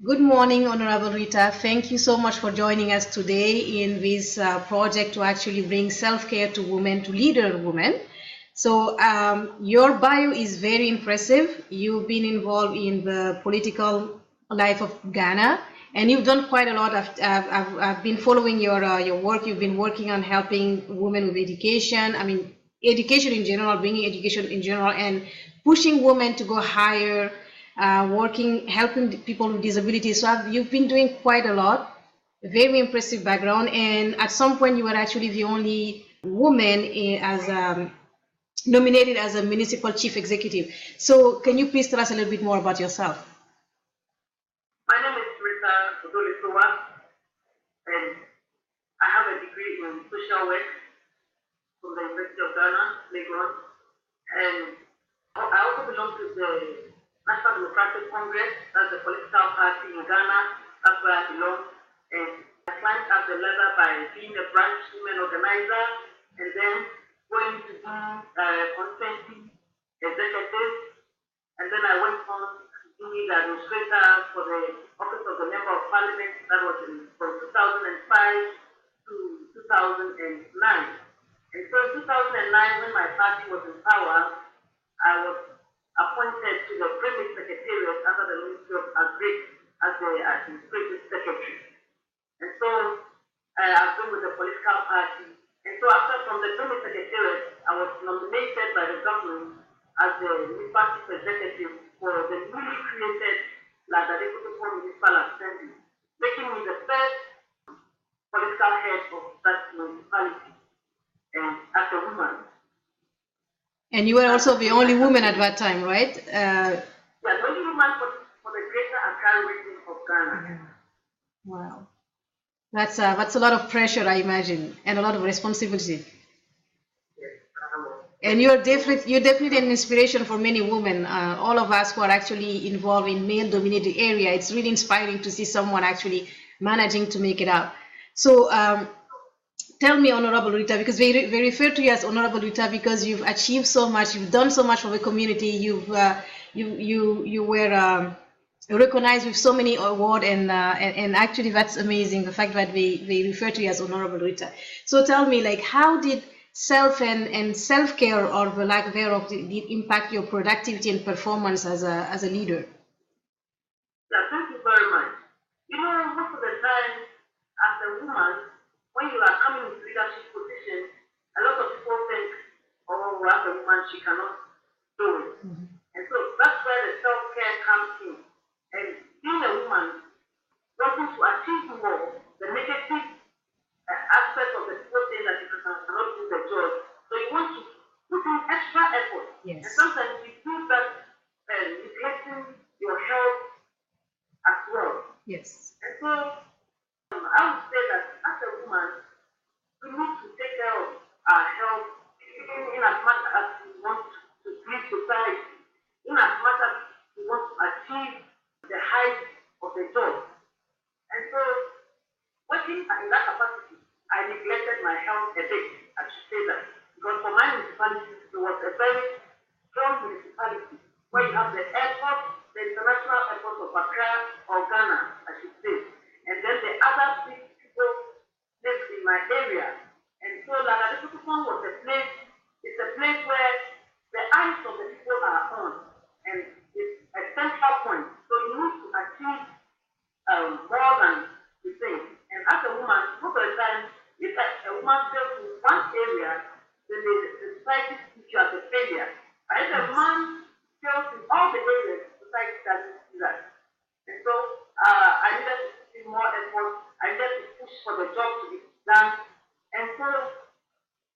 Good morning, Honorable Rita. Thank you so much for joining us today in this project to actually bring self-care to women, to leader women. So your bio is very impressive. You've been involved in the political life of Ghana, and you've done quite a lot. I've been following your work. You've been working on helping women with education. I mean, education in general, bringing education in general, and pushing women to go higher. Helping people with disabilities. So you've been doing quite a lot. Very impressive background. And at some point, you were actually the only woman nominated as a municipal chief executive. So can you please tell us a little bit more about yourself? My name is Rita, Odoley, Sowah, and I have a degree in social work from the University of Ghana, Lagos. And I also belong to the National Democratic Congress, that's the political party in Ghana, that's where I belong. And I climbed up the ladder by being a branch women organizer and then going to do consenting executive. And then I went on to be the administrator for the office of the Member of Parliament, that was from 2005 to 2009. And so in 2009, when my party was in power, I was appointed to the Premier Secretariat under the Ministry of Agri as the Administrative Secretary. And so I've been with the political party. And so from the Premier Secretariat, I was nominated by the government as the municipal chief executive for the newly created Municipal Assembly, making me the first political head of that municipality, and as a woman. And you were also the only woman at that time, right? Yeah, the only woman for the Greater Accra region of Ghana. Wow, that's a lot of pressure, I imagine, and a lot of responsibility. Yes, and you're definitely an inspiration for many women. All of us who are actually involved in male-dominated area, it's really inspiring to see someone actually managing to make it out. So. Tell me, Honorable Rita, because they refer to you as Honorable Rita because you've achieved so much, you've done so much for the community, you were recognized with so many awards, and actually that's amazing, the fact that they refer to you as Honorable Rita. So tell me, like, how did self and self-care, or the lack thereof, did impact your productivity and performance as a leader? Yeah, thank you very much. You know, most of the time, as a woman, when you are coming into leadership position, a lot of people think, oh, as a woman, she cannot do it. Mm-hmm. And so that's where the self-care comes in. And being a woman, wanting to achieve more, the negative aspect of the people saying that you cannot do the job. So you want to put in extra effort. Yes. And sometimes you feel that neglecting your health as well. Yes. And so I would say that as a woman, we need to take care of our health in as much as we want to please society, in as much as we want to achieve the height of the job. And so, working in that capacity, I neglected my health a bit, I should say that. Because for my municipality, it was a very strong municipality where you have the airport, the international airport of Accra or Ghana, I should say. And then the other people lived in my area. And so Lagadeputukon was it's a place where the eyes of the people are on. And it's a central point. So you need to achieve more than the thing. And as a woman, most of the time, if a woman fails in one area, then the society sees you as a failure. But if a man fails in all the areas, society doesn't see that. And so I needed to put in more effort. I needed to push for the job to be done, and so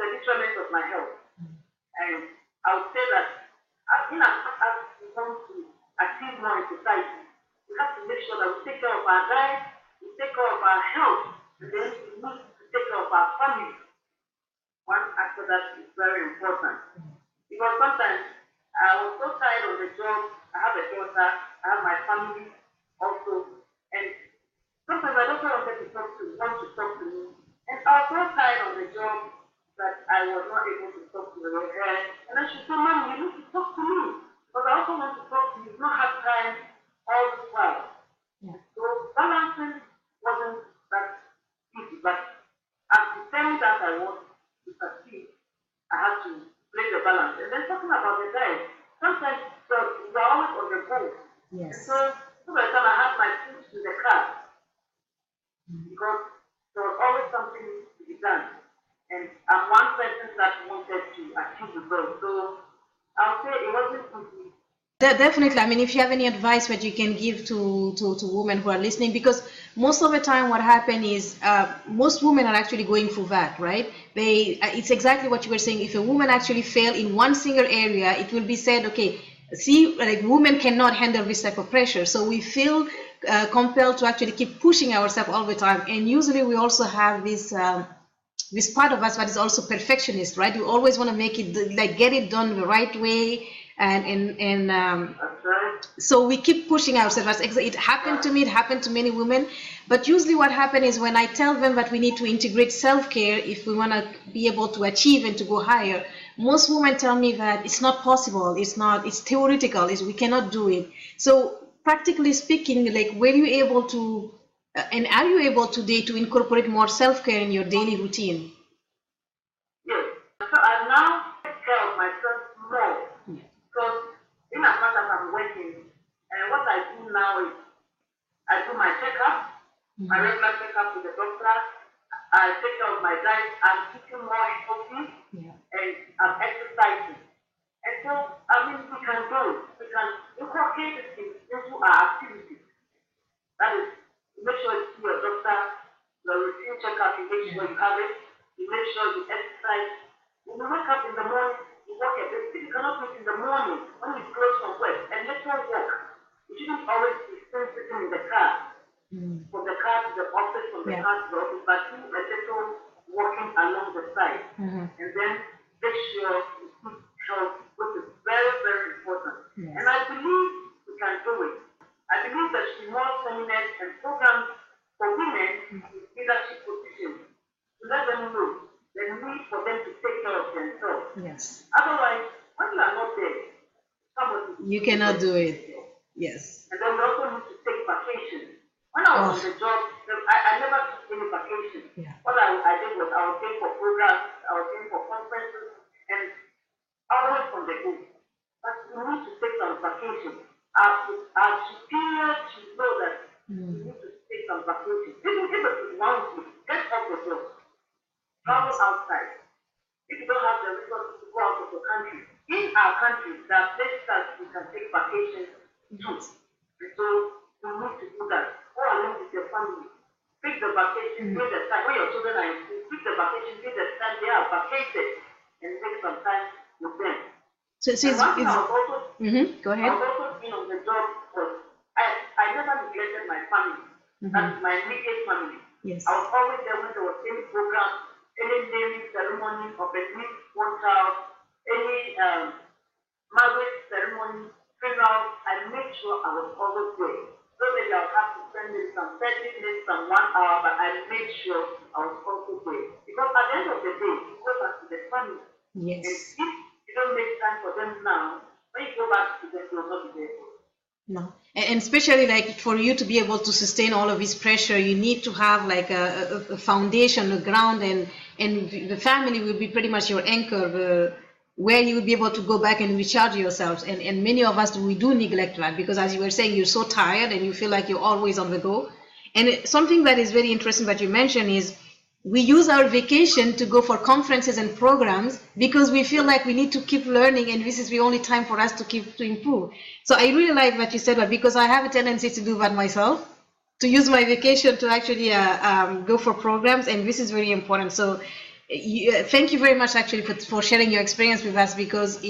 the detriment of my health. And I would say that as we want to achieve more in society, we have to make sure that we take care of our diet, we take care of our health, and then we need to take care of our family. One aspect that is very important. Because sometimes I was so tired of the job. I have a daughter, I have my family also, and sometimes I don't want them to want to talk to me. And I was so tired of the job that I was not able to talk to her. And then she said, Mom, you need to talk to me. Because I also want to talk to you. You don't have time all this while. Yeah. So balancing wasn't that easy, but as determined as I was to succeed, I had to play the balance. And then talking about the guys, sometimes we are always on the go. Yes. And so by the time I had my foot in the car, because there was always something to be done. And I'm one person that wanted to achieve the goal. So I'll say it wasn't easy. Definitely. I mean, if you have any advice that you can give to women who are listening, because most of the time what happens is most women are actually going through that, right? It's exactly what you were saying. If a woman actually fail in one single area, it will be said, okay, see, like women cannot handle this type of pressure. So we feel compelled to actually keep pushing ourselves all the time. And usually we also have this this part of us that is also perfectionist, right? You always want to make it, like, get it done the right way. So we keep pushing ourselves. It happened to me, it happened to many women. But usually what happens is when I tell them that we need to integrate self-care if we want to be able to achieve and to go higher, most women tell me that it's not possible, it's theoretical, we cannot do it. So practically speaking, like, were you able to, and are you able today to incorporate more self-care in your daily routine? Yes. So I now take care of myself more. Because in as much as I'm working, what I do now is I do my checkup, my regular checkup with the doctor. I take care of my diet. I'm eating more healthy, and I'm exercising. And so, I mean, we can do it. We can incorporate it into our activities. That is, make sure you see your doctor, your routine checkup, you make sure you have it, you make sure you exercise. When you wake up in the morning, you walk a bit. You cannot do it in the morning when you close from work, and let her walk. You shouldn't always be sitting in the car, from the car to the office, from the car to the office, but do a little walking along the side. And then make sure you keep health, which is very, very important. And I believe we can do it. I believe there should be more seminars and programs for women in leadership positions to let them know the need for them to take care of themselves. Yes. Otherwise, when you are not there, somebody you cannot do it. Yes. And then we also need to take vacation. When I was on the job, I never took any vacation. What I did was I was paying for programs, I was paying for conferences, and always on the go. But we need to take some vacation. Our superiors should know that we need to take some vacation. Even if it is 1 week, get off the job. Travel outside. If you don't have the resources to go out of the country, in our country, there are places that we can take vacations too. And so you need to do that. Go along with your family. Pick the vacation, take the time. When your children are in school, pick the vacation, take the time they are vacated, and take some time with them. So it's go ahead. I was also being on the job because I never neglected my family. That is my immediate family. Yes. I was always there when there was any program, any naming ceremony of a newborn child, any marriage ceremony, funeral. I made sure I was always there. So maybe I would have to spend maybe some 30 minutes, some 1 hour, but I made sure I was also there. Because at the end of the day, you go back to the family. Yes. And if you don't make time for them now, when you go back to them, you'll not be there. No, and especially like for you to be able to sustain all of this pressure, you need to have like a foundation, a ground, and the family will be pretty much your anchor, where you will be able to go back and recharge yourselves. And many of us, we do neglect that because, as you were saying, you're so tired and you feel like you're always on the go. And something that is very interesting that you mentioned is we use our vacation to go for conferences and programs because we feel like we need to keep learning, and this is the only time for us to improve. So I really like what you said, but because I have a tendency to do that myself, to use my vacation to actually go for programs, and this is very important. So thank you very much actually for sharing your experience with us, because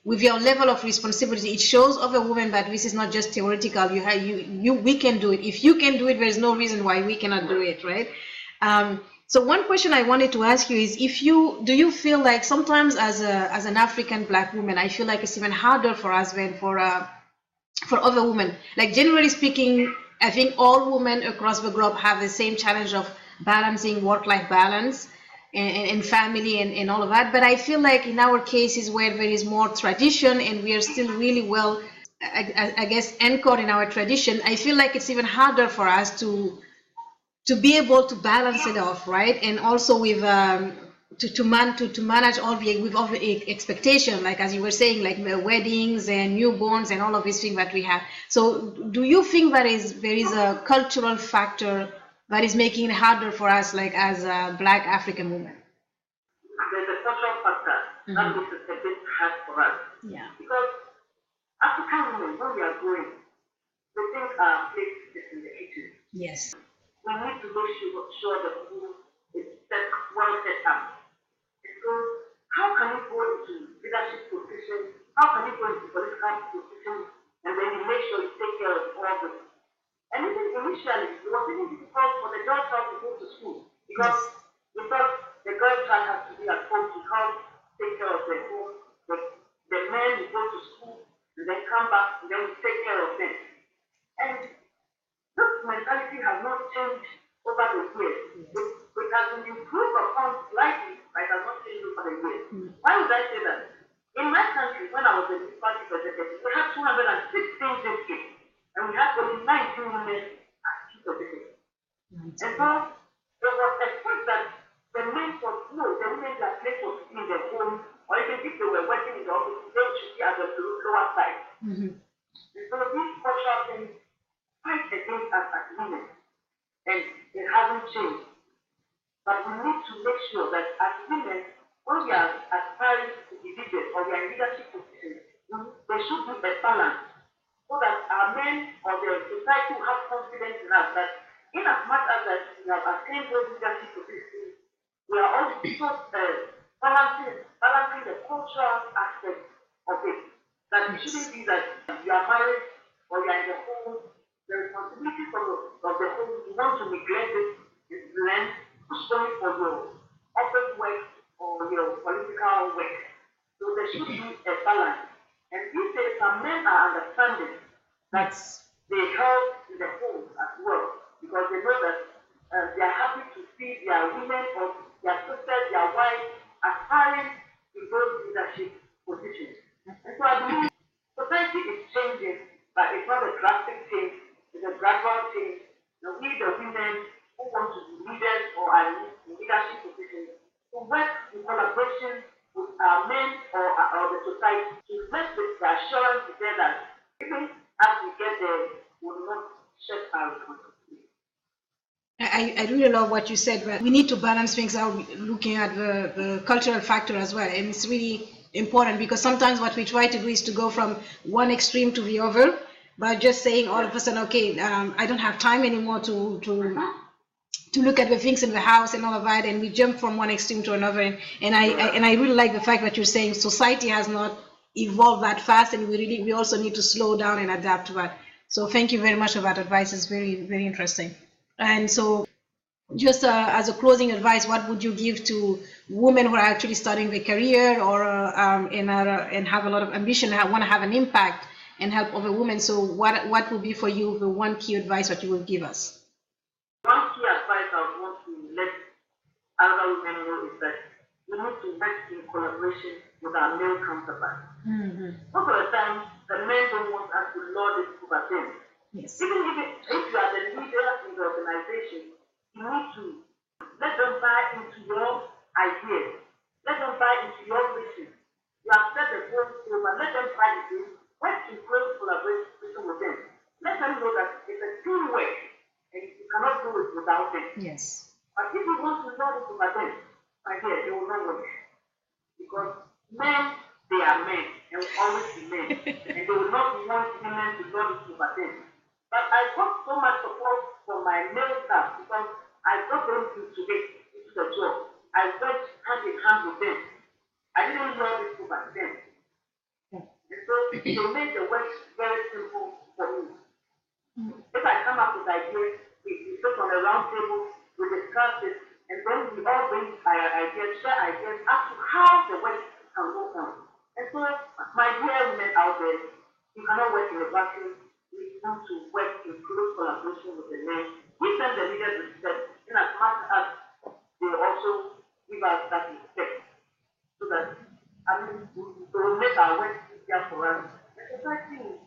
with your level of responsibility, it shows other women that this is not just theoretical. We can do it. If you can do it, there is no reason why we cannot do it, right? So one question I wanted to ask you is, do you feel like sometimes as an African Black woman, I feel like it's even harder for us than for other women. Like generally speaking, I think all women across the globe have the same challenge of balancing work-life balance and family and all of that. But I feel like in our cases where there is more tradition and we are still really well I guess, anchored in our tradition, I feel like it's even harder for us to be able to balance it off, right? And also with to manage all the expectation, like as you were saying, like weddings and newborns and all of these things that we have. So do you think that there is a cultural factor that is making it harder for us, like as Black African women? There's a cultural factor that makes it a bit hard for us. Yeah. Because African women, when we are growing, we think our place is in the kitchen. Yes. We need to make sure the food is well set up. So how can you go into leadership positions? How can you go into political positions and then you make sure you take care of all this? And even initially, it was even difficult for the girl child to go to school because we thought the girl child has to be at home to help take care of the home. The men will go to school and then come back and then we take care of them. And this mentality has not changed over the years. It has been improved upon slightly, but it has not changed over the years. Why would I say that? In my country, when I was a municipality representative, we had 216 districts, and we had only 19 women as chief executives. And so there was a fact that the men the women that place was in their home, or even if they were working in the office, they should be at the lower side. And so these cultural things fight against us as women, and it hasn't changed. But we need to make sure that as women, when we are aspiring to be leaders or we are in leadership positions, there should be a balance so that our men or the society will have confidence in us that in as much as that we have attained those leadership positions, we are also balancing the cultural aspect of it. That it shouldn't be that you are married or you are in the home, the responsibilities of the home, you want to neglect it, is then push only for your office work or your political work. So there should be a balance. And these days, some men are understanding that they help in the home as well because they know that they are happy to see their women or their sisters, their wives aspiring to those leadership positions. And so I believe society is changing, but it's not a drastic change, it's a gradual change. And we, the women who want to be leaders or are in leadership positions, to work in collaboration with our men or the society to let the assurance there that even as we get there, we will not shut our responsibility. I really love what you said, but we need to balance things out looking at the cultural factor as well. And it's really important because sometimes what we try to do is to go from one extreme to the other by just saying all of a sudden, okay, I don't have time anymore to look at the things in the house and all of that, and we jump from one extreme to another. And I really like the fact that you're saying society has not evolved that fast, and we also need to slow down and adapt to that. So thank you very much for that advice. It's very, very interesting. And so just as a closing advice, what would you give to women who are actually starting their career or and have a lot of ambition, want to have an impact and help other women? So what would be for you the one key advice that you will give us? One key advice I would want to let other women know is that we need to work in collaboration with our male counterparts. Most of the time, the men don't want us to lord it over them. Yes. Even if you are the leader in the organization, you need to let them buy into your ideas. Let them buy into your vision. You have set the goal over, let them buy into it. Work in close collaboration with them. Let them know that it's a teamwork and you cannot do it without them. Yes. But if you want to lord it over them, my dear, they will not work. Because men, they are men and will always be men. And they will not want women to lord it over them. But I got so much support from my male staff because I got them into the job. I worked hand in hand with them. I didn't lord it over them. And so they made the work very simple for me. If I come up with ideas, we sit on a round table, we discuss it, and then we all bring our ideas, share ideas as to how the work can go on. And so, my dear women out there, you cannot work in a vacuum. We want to work in close collaboration with the men. Give them the leaders respect, in as much as they also give us that respect. So that, we will make our work easier for us. The society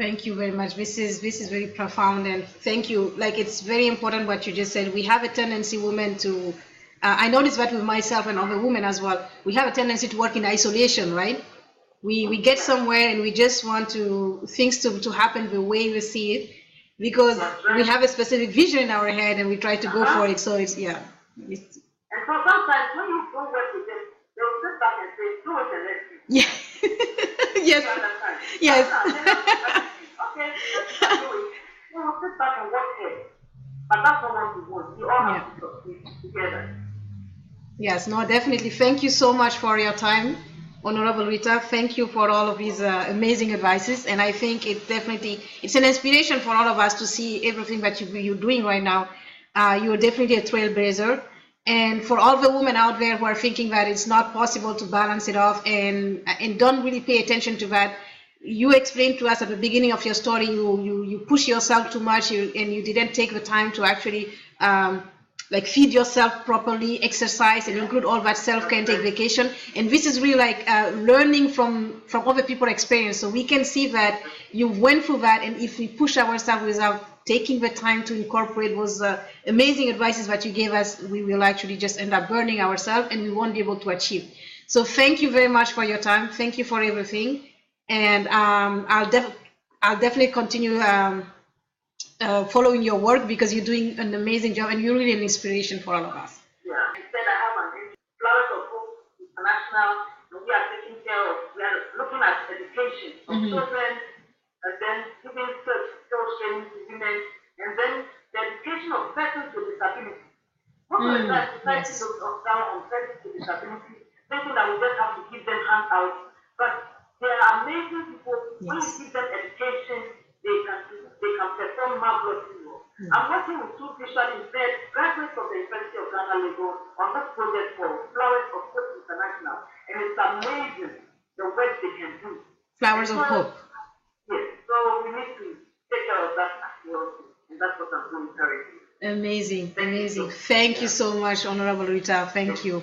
Thank you very much. This is very profound, and thank you. Like, it's very important what you just said. We have a tendency, women, to I notice that with myself and other women as well. We have a tendency to work in isolation, right? We get somewhere and we just want things to happen the way we see it, because we have a specific vision in our head and we try to go for it. So it's, yeah. And so sometimes when you go work with them, they'll sit back and say, do it and let's see. Yeah. Yes. Yes. Okay, let's do it. We'll sit back and watch it. But that's not what we want. We all have to succeed together. Yes, no, definitely. Thank you so much for your time, Honorable Rita. Thank you for all of these amazing advices. And I think it's an inspiration for all of us to see everything that you're doing right now. You're definitely a trailblazer. And for all the women out there who are thinking that it's not possible to balance it off and don't really pay attention to that, you explained to us at the beginning of your story, you push yourself too much, and you didn't take the time to actually like feed yourself properly, exercise, and include all that self-care and take vacation. And this is really like learning from other people's experience. So we can see that you went through that, and if we push ourselves without taking the time to incorporate those amazing advices that you gave us, we will actually just end up burning ourselves and we won't be able to achieve. So thank you very much for your time. Thank you for everything. And I'll definitely continue following your work, because you're doing an amazing job and you're really an inspiration for all of us. Yeah, instead I have an Flowers of Hope International, and we are taking care of, we are looking at education of children, and then giving skills training to women, and then the education of persons with disability. Most of the time, society looks down on persons with disability, thinking that we just have to give them handouts. But there are amazing people. When you give them education, they can perform marvelously well. I'm working with two visually impaired graduates of the University of Ghana, Lagos, on this project called Flowers of Hope International, and it's amazing the work they can do. Flowers of Hope. Yes, so we need to take care of that as well, and that's what I'm doing currently. Amazing, amazing. Thank you so much, Honorable Rita. Thank you.